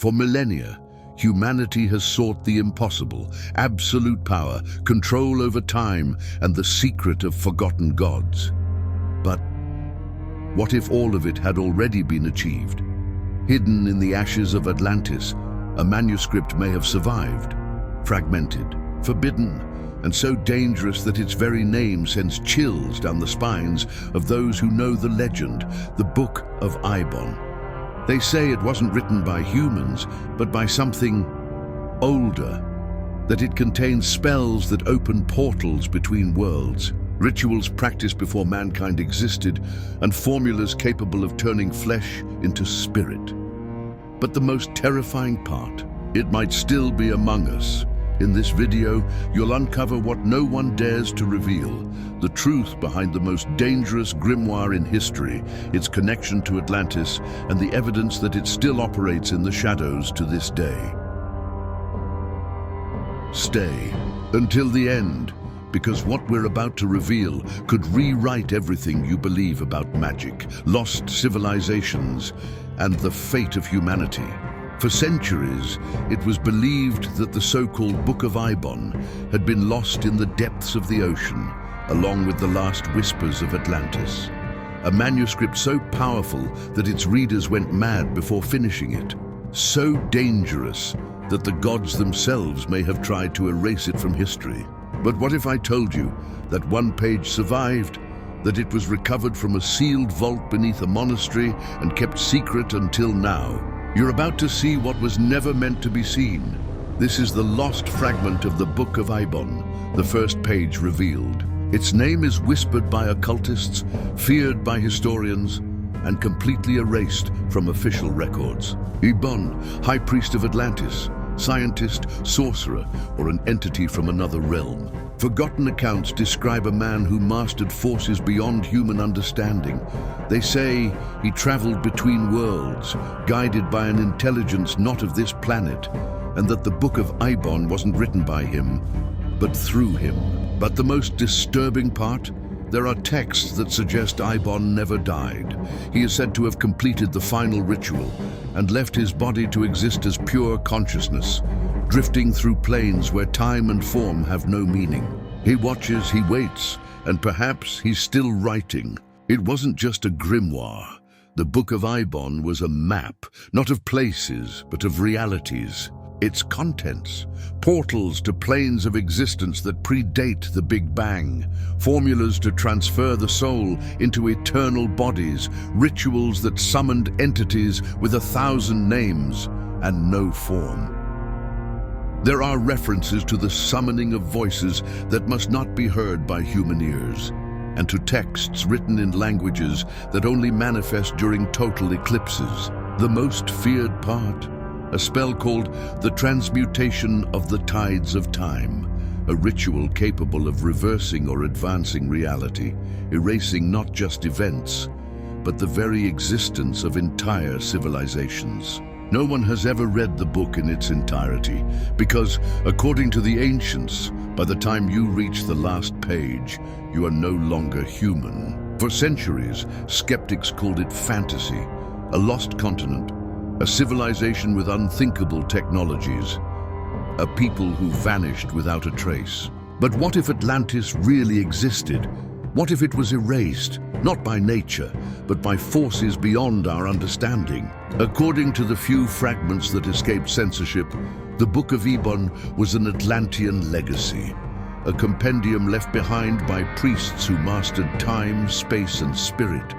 For millennia, humanity has sought the impossible, absolute power, control over time, and the secret of forgotten gods. But what if all of it had already been achieved? Hidden in the ashes of Atlantis, a manuscript may have survived, fragmented, forbidden, and so dangerous that its very name sends chills down the spines of those who know the legend, the Book of Eibon. They say it wasn't written by humans, but by something older, that it contains spells that open portals between worlds, rituals practiced before mankind existed, and formulas capable of turning flesh into spirit. But the most terrifying part, it might still be among us. In this video, you'll uncover what no one dares to reveal, the truth behind the most dangerous grimoire in history, its connection to Atlantis, and the evidence that it still operates in the shadows to this day. Stay until the end, because what we're about to reveal could rewrite everything you believe about magic, lost civilizations, and the fate of humanity. For centuries, it was believed that the so-called Book of Eibon had been lost in the depths of the ocean, along with the last whispers of Atlantis. A manuscript so powerful that its readers went mad before finishing it. So dangerous that the gods themselves may have tried to erase it from history. But what if I told you that one page survived, that it was recovered from a sealed vault beneath a monastery and kept secret until now? You're about to see what was never meant to be seen. This is the lost fragment of the Book of Eibon, the first page revealed. Its name is whispered by occultists, feared by historians, and completely erased from official records. Eibon, high priest of Atlantis, scientist, sorcerer, or an entity from another realm. Forgotten accounts describe a man who mastered forces beyond human understanding. They say he traveled between worlds, guided by an intelligence not of this planet, and that the Book of Eibon wasn't written by him, but through him. But the most disturbing part? There are texts that suggest Eibon never died. He is said to have completed the final ritual and left his body to exist as pure consciousness, drifting through planes where time and form have no meaning. He watches, he waits, and perhaps he's still writing. It wasn't just a grimoire. The Book of Eibon was a map, not of places, but of realities. Its contents, portals to planes of existence that predate the Big Bang, formulas to transfer the soul into eternal bodies, rituals that summoned entities with 1,000 names and no form. There are references to the summoning of voices that must not be heard by human ears, and to texts written in languages that only manifest during total eclipses. The most feared part? A spell called the transmutation of the tides of time, a ritual capable of reversing or advancing reality, erasing not just events, but the very existence of entire civilizations. No one has ever read the book in its entirety, because, according to the ancients, by the time you reach the last page, you are no longer human. For centuries, skeptics called it fantasy, a lost continent, a civilization with unthinkable technologies, a people who vanished without a trace. But what if Atlantis really existed? What if it was erased, not by nature, but by forces beyond our understanding? According to the few fragments that escaped censorship, the Book of Eibon was an Atlantean legacy, a compendium left behind by priests who mastered time, space, and spirit,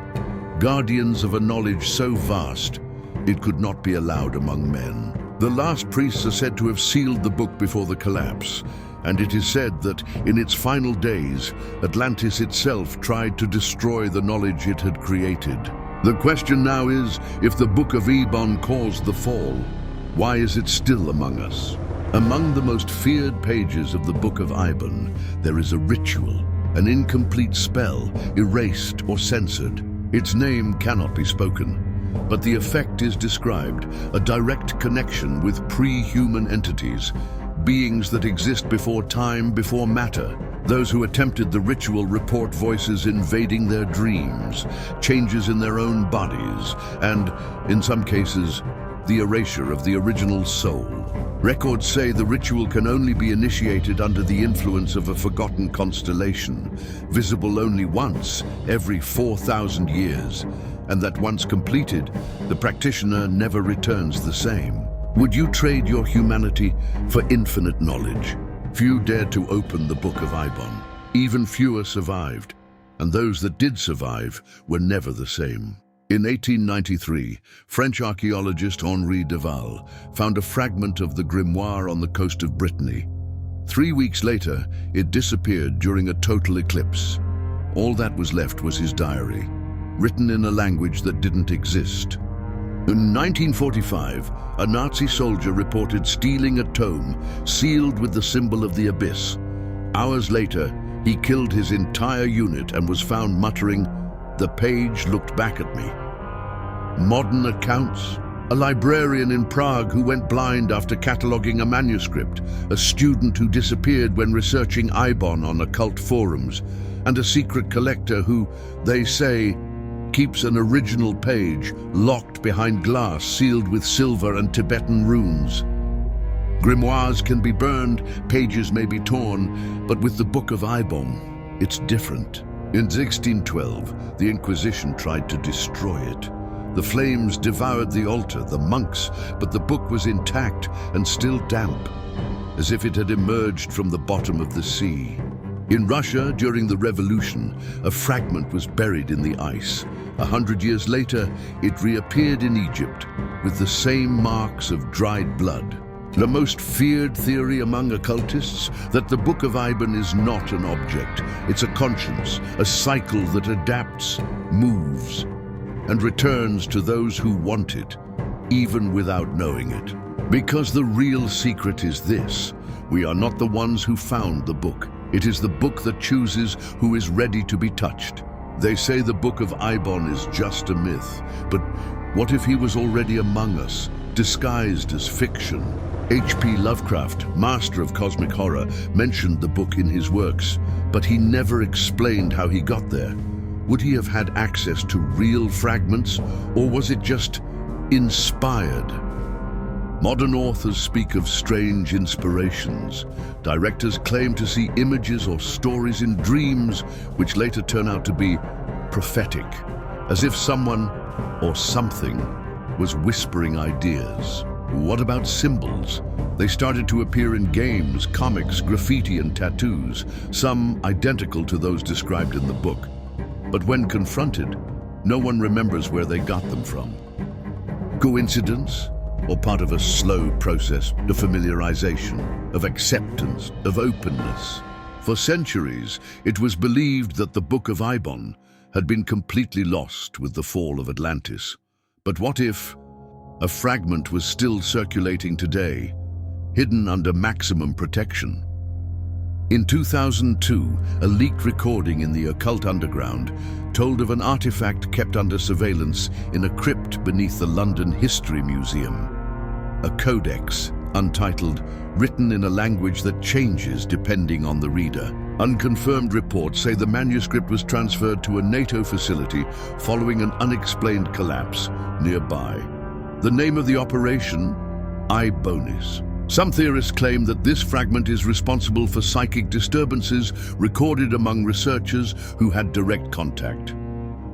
guardians of a knowledge so vast it could not be allowed among men. The last priests are said to have sealed the book before the collapse, and it is said that in its final days, Atlantis itself tried to destroy the knowledge it had created. The question now is, if the Book of Eibon caused the fall, why is it still among us? Among the most feared pages of the Book of Eibon, there is a ritual, an incomplete spell, erased or censored. Its name cannot be spoken, but the effect is described, a direct connection with pre-human entities, beings that exist before time, before matter. Those who attempted the ritual report voices invading their dreams, changes in their own bodies, and, in some cases, the erasure of the original soul. Records say the ritual can only be initiated under the influence of a forgotten constellation, visible only once every 4,000 years, and that once completed, the practitioner never returns the same. Would you trade your humanity for infinite knowledge? Few dared to open the Book of Eibon. Even fewer survived, and those that did survive were never the same. In 1893, French archaeologist Henri Duval found a fragment of the Grimoire on the coast of Brittany. 3 weeks later, it disappeared during a total eclipse. All that was left was his diary, written in a language that didn't exist. In 1945, a Nazi soldier reported stealing a tome sealed with the symbol of the abyss. Hours later, he killed his entire unit and was found muttering, "The page looked back at me." Modern accounts: a librarian in Prague who went blind after cataloguing a manuscript, a student who disappeared when researching Eibon on occult forums, and a secret collector who, they say, keeps an original page locked behind glass sealed with silver and Tibetan runes. Grimoires can be burned, pages may be torn, but with the Book of Eibon, it's different. In 1612, the Inquisition tried to destroy it. The flames devoured the altar, the monks, but the book was intact and still damp, as if it had emerged from the bottom of the sea. In Russia, during the Revolution, a fragment was buried in the ice. 100 years later, it reappeared in Egypt with the same marks of dried blood. The most feared theory among occultists, that the Book of Eibon is not an object. It's a conscience, a cycle that adapts, moves, and returns to those who want it, even without knowing it. Because the real secret is this: we are not the ones who found the book. It is the book that chooses who is ready to be touched. They say the Book of Eibon is just a myth, but what if he was already among us, disguised as fiction? H.P. Lovecraft, master of cosmic horror, mentioned the book in his works, but he never explained how he got there. Would he have had access to real fragments, or was it just inspired? Modern authors speak of strange inspirations. Directors claim to see images or stories in dreams, which later turn out to be prophetic, as if someone or something was whispering ideas. What about symbols? They started to appear in games, comics, graffiti, and tattoos, some identical to those described in the book. But when confronted, no one remembers where they got them from. Coincidence? Or part of a slow process of familiarization, of acceptance, of openness? For centuries, it was believed that the Book of Eibon had been completely lost with the fall of Atlantis. But what if a fragment was still circulating today, hidden under maximum protection? In 2002, a leaked recording in the occult underground told of an artifact kept under surveillance in a crypt beneath the London History Museum. A codex, untitled, written in a language that changes depending on the reader. Unconfirmed reports say the manuscript was transferred to a NATO facility following an unexplained collapse nearby. The name of the operation, Eibonis. Some theorists claim that this fragment is responsible for psychic disturbances recorded among researchers who had direct contact.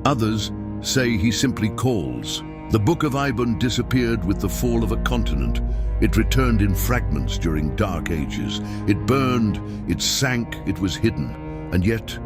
Others say he simply calls. The Book of Eibon disappeared with the fall of a continent. It returned in fragments during dark ages. It burned, it sank, it was hidden, and yet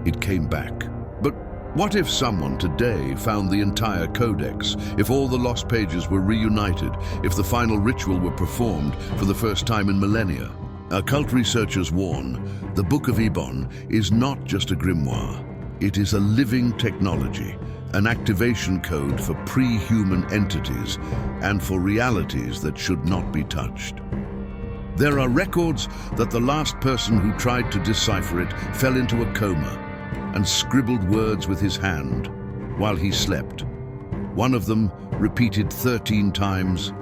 it came back. But what if someone today found the entire codex? If all the lost pages were reunited? If the final ritual were performed for the first time in millennia? Occult researchers warn, the Book of Eibon is not just a grimoire. It is a living technology, an activation code for pre-human entities and for realities that should not be touched. There are records that the last person who tried to decipher it fell into a coma and scribbled words with his hand while he slept. One of them repeated 13 times,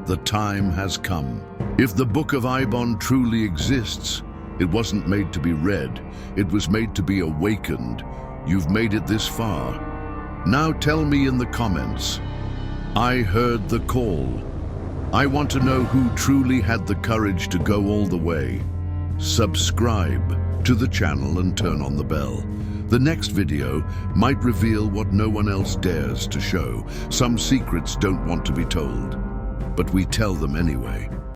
"The time has come." If the Book of Eibon truly exists, it wasn't made to be read, it was made to be awakened. You've made it this far. Now tell me in the comments, I heard the call. I want to know who truly had the courage to go all the way. Subscribe to the channel and turn on the bell. The next video might reveal what no one else dares to show. Some secrets don't want to be told, but we tell them anyway.